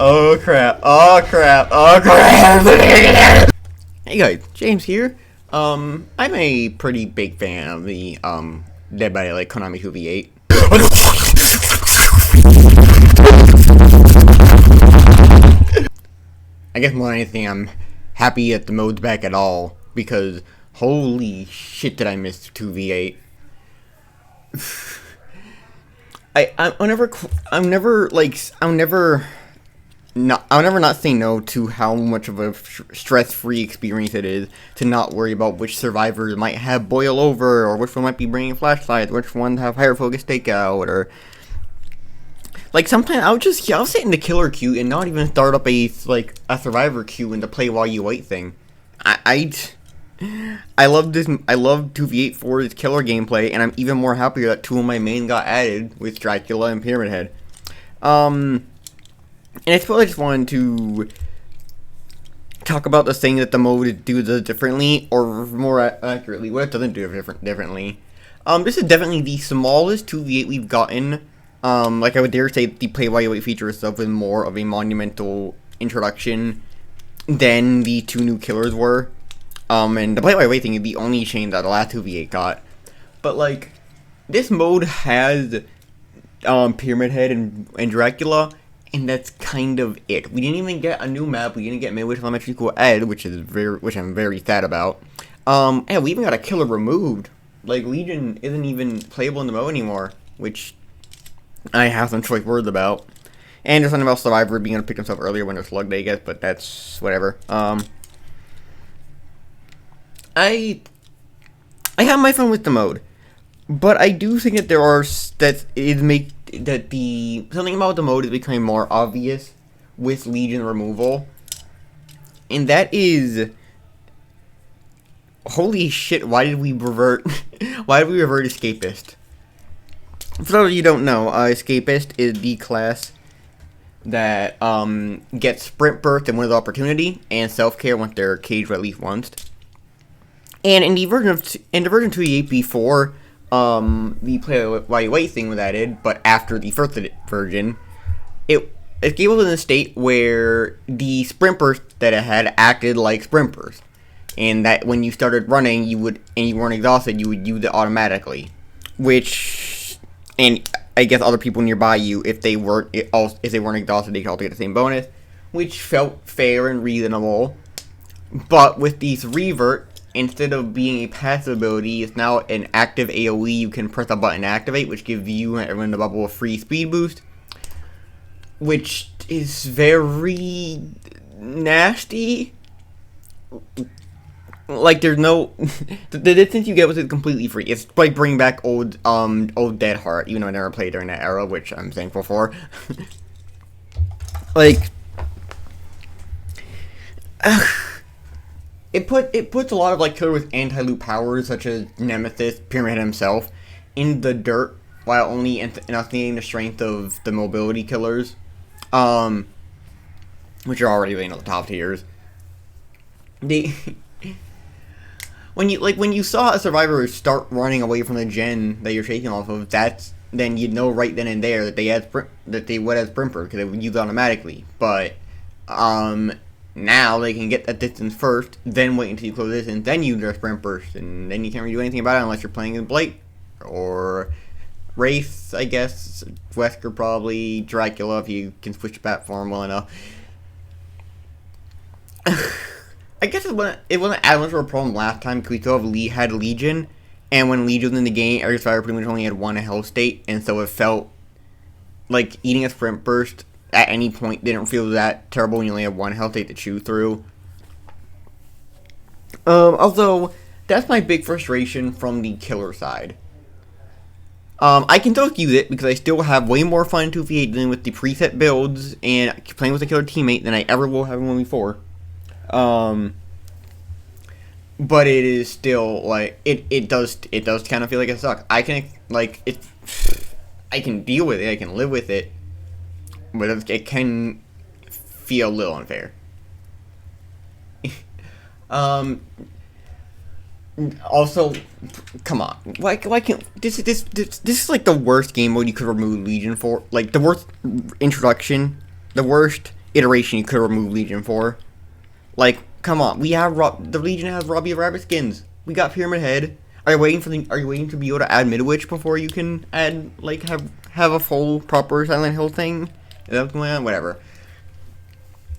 Oh crap, oh crap, oh crap! Hey guys, James here. I'm a pretty big fan of the, Dead by Daylight Konami 2v8. I guess more than anything, I'm happy that the mode's back at all, because holy shit did I miss 2v8. I'll never not say no to how much of a stress-free experience it is to not worry about which survivors might have boil over, or which one might be bringing flashlights, which ones have higher focus takeout, or like sometimes I'll sit in the killer queue and not even start up a survivor queue in the play while you wait thing. I love 2v8 for its killer gameplay, and I'm even more happy that two of my main got added with Dracula and Pyramid Head. And I suppose I just wanted to talk about the thing that the mode does differently, or more accurately, what it doesn't do differently. This is definitely the smallest 2v8 we've gotten. Like I would dare say the play while you wait feature itself is more of a monumental introduction than the two new killers were. And the play while you wait thing is the only change that the last 2v8 got. But like, this mode has Pyramid Head and Dracula, and that's kind of it. We didn't even get a new map. We didn't get Midwich Elementary School Ed, which I'm very sad about. And we even got a killer removed. Like, Legion isn't even playable in the mode anymore, which I have some choice words about. And there's something about Survivor being able to pick himself earlier when there's slug day, I guess, but that's whatever. I have my fun with the mode, but I do think that something about the mode is becoming more obvious with Legion removal, and that is, holy shit, why did we revert Escapist? For those of you who don't know, Escapist is the class that gets Sprint Burst and Win of Opportunity and Self Care once they're caged at least once. And in the version 2.8 before the play while you wait thing was added, but after the first version, Escape was in a state where the Sprint Burst that it had acted like Sprint Burst, and that when you started running, you weren't exhausted, you would use it automatically, and I guess other people nearby you, if they weren't exhausted, they could also get the same bonus, which felt fair and reasonable. But with these revert, instead of being a passive ability, it's now an active AoE. You can press a button to activate, which gives you and everyone in the bubble a free speed boost, which is very nasty. Like, there's no the distance you get with it completely free. It's like bringing back old Dead Heart, even though I never played during that era, which I'm thankful for. Like, it puts a lot of like killer with anti-loot powers, such as Nemesis, Pyramid Head himself, in the dirt, while only estimating the strength of the mobility killers, which are already in the top tiers. When you saw a survivor start running away from the gen that you're shaking off of, then you'd know right then and there that they would have Sprint Burst, because it would use automatically. But now they can get that distance first, then wait until you close this, and then use their Sprint Burst, and then you can't really do anything about it unless you're playing as Blake or Wraith, I guess, Wesker probably, Dracula if you can switch platform well enough. I guess it wasn't as much of a problem last time, because we still had Legion, and when Legion was in the game, every survivor pretty much only had one health state, and so it felt like eating a Sprint Burst at any point didn't feel that terrible when you only have one health state to chew through. Although, that's my big frustration from the killer side. I can still use it, because I still have way more fun in 2v8 dealing with the preset builds and playing with a killer teammate than I ever will have one before. But it is still, like, it does kind of feel like it sucks. I can deal with it, I can live with it, but it can feel a little unfair. Also, come on, why can't this is like the worst game mode you could remove Legion for, like the worst introduction, the worst iteration you could remove Legion for. Like, come on, we have the Legion has Robbie Rabbit skins. We got Pyramid Head. Are you waiting Are you waiting to be able to add Midwich before you can add like have a full proper Silent Hill thing? Is that going on? Whatever.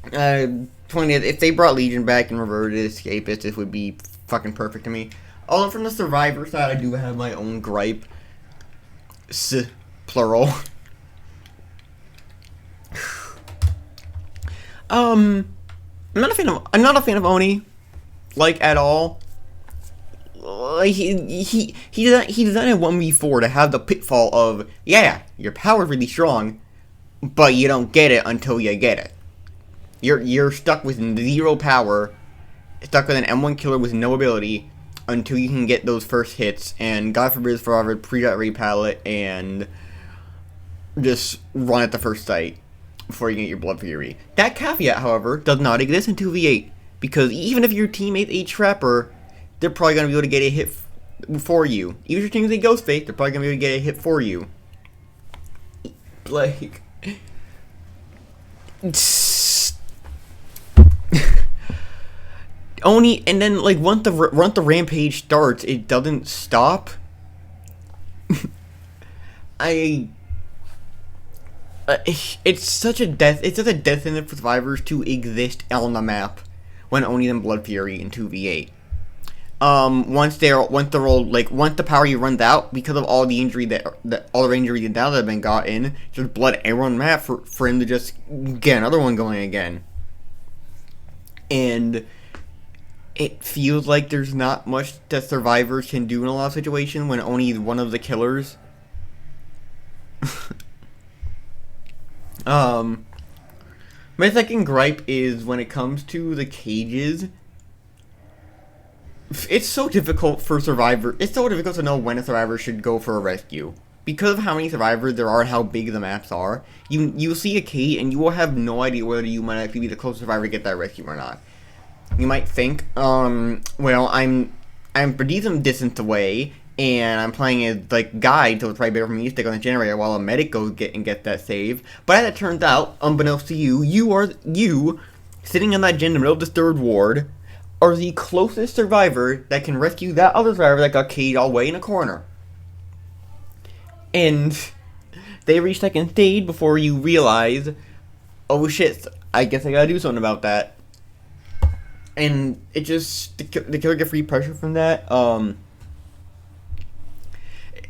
20th. If they brought Legion back and reverted Escapist, this would be fucking perfect to me. Although from the Survivor side, I do have my own gripe. Plural. I'm not a fan of Oni, like at all. Like he designed a 1v4 to have the pitfall of, yeah, your power's really strong, but you don't get it until you get it. You're stuck with 0 power, stuck with an M1 killer with no ability until you can get those first hits, and God forbid forever pre-ready palette and just run at the first sight before you get your Blood Fury. That caveat, however, does not exist in 2v8, because even if your teammate's a Trapper, they're probably going to be able to get a hit for you. Even if your teammate's a Ghost Fate, they're probably going to be able to get a hit for you. Like... Only, and then, like, once the rampage starts, it doesn't stop. It's such a death sentence for survivors to exist on the map when only them Blood Fury in 2v8. Once the power you runs out because of all the injury all the injuries and down that have been gotten, just blood everyone map for him to just get another one going again. And it feels like there's not much that survivors can do in a lot of situations when only one of the killers. My second gripe is when it comes to the cages. It's so difficult for survivor. It's so difficult to know when a survivor should go for a rescue because of how many survivors there are and how big the maps are. You'll see a cage and you will have no idea whether you might actually be the closest survivor to get that rescue or not. You might think, well, I'm a decent distance away, and I'm playing a guide, so it's probably better for me to stick on the generator while a medic goes get that save. But as it turns out, unbeknownst to you, you sitting on that gen in the middle of this third ward, are the closest survivor that can rescue that other survivor that got caged all the way in a corner. And they reach second stage before you realize, oh shit, I guess I gotta do something about that. And it just, the killer get free pressure from that.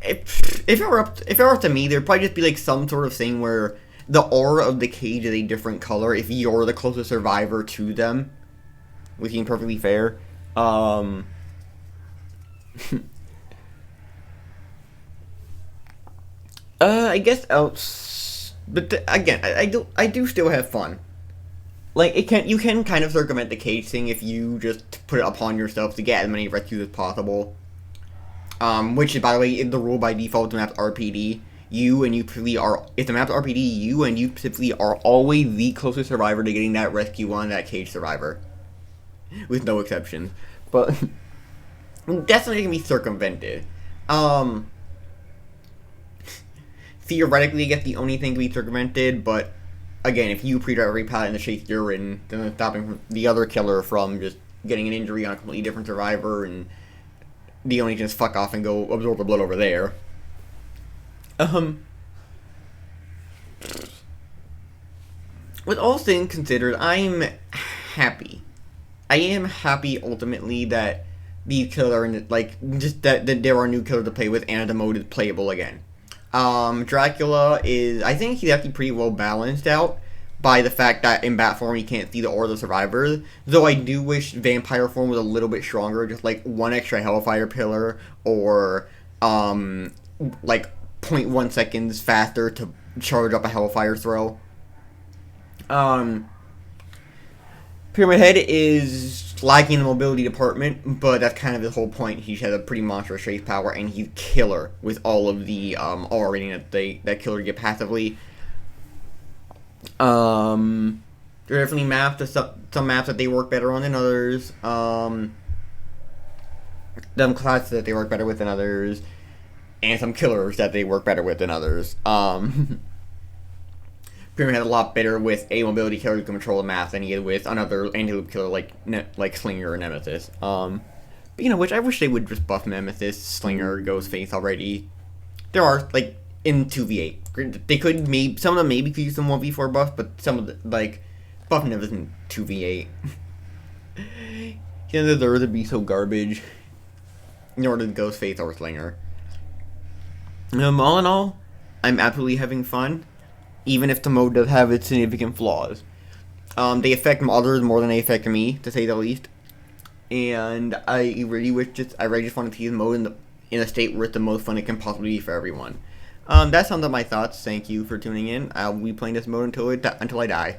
If it were up to me, there'd probably just be like some sort of thing where the aura of the cage is a different color if you're the closest survivor to them, which seems perfectly fair. I guess else, but again, I do still have fun. Like, you can kind of circumvent the cage thing if you just put it upon yourself to get as many rescues as possible. Which, by the way, is the rule by default to the map's RPD. If the map's RPD, you specifically are always the closest survivor to getting that rescue on that cage survivor. With no exceptions. But, definitely can be circumvented. Theoretically, I guess the only thing to be circumvented, but again, if you pre-drive every pallet in the chase you're in, then it's stopping the other killer from just getting an injury on a completely different survivor, and the only just fuck off and go absorb the blood over there. With all things considered, I'm happy. I am happy ultimately that these killers are that there are new killers to play with and the mode is playable again. Dracula I think he's actually pretty well balanced out by the fact that in bat form you can't see the aura of the survivors, though I do wish vampire form was a little bit stronger, just like one extra Hellfire pillar, or like 0.1 seconds faster to charge up a Hellfire throw. Pyramid Head is lacking in the mobility department, but that's kind of his whole point. He has a pretty monstrous chase power, and he's killer with all of the aura rating that killer get passively. There are definitely some maps that they work better on than others. Them classes that they work better with than others, and some killers that they work better with than others. Pyramid Head a lot better with a mobility killer who can control the math than he is with another anti-loop killer like Slinger or Nemesis. But which I wish they would just buff Nemesis, Slinger, Ghostface already. There are in 2v8. They could some of them maybe could use some 1v4 buff, but some of the buff Nemesis in 2v8. He doesn't deserve to be so garbage. Nor did Ghostface or Slinger. All in all, I'm absolutely having fun, even if the mode does have its significant flaws. They affect others more than they affect me, to say the least. And I really just want to see the mode in a state where it's the most fun it can possibly be for everyone. That sums up my thoughts. Thank you for tuning in. I'll be playing this mode until I die.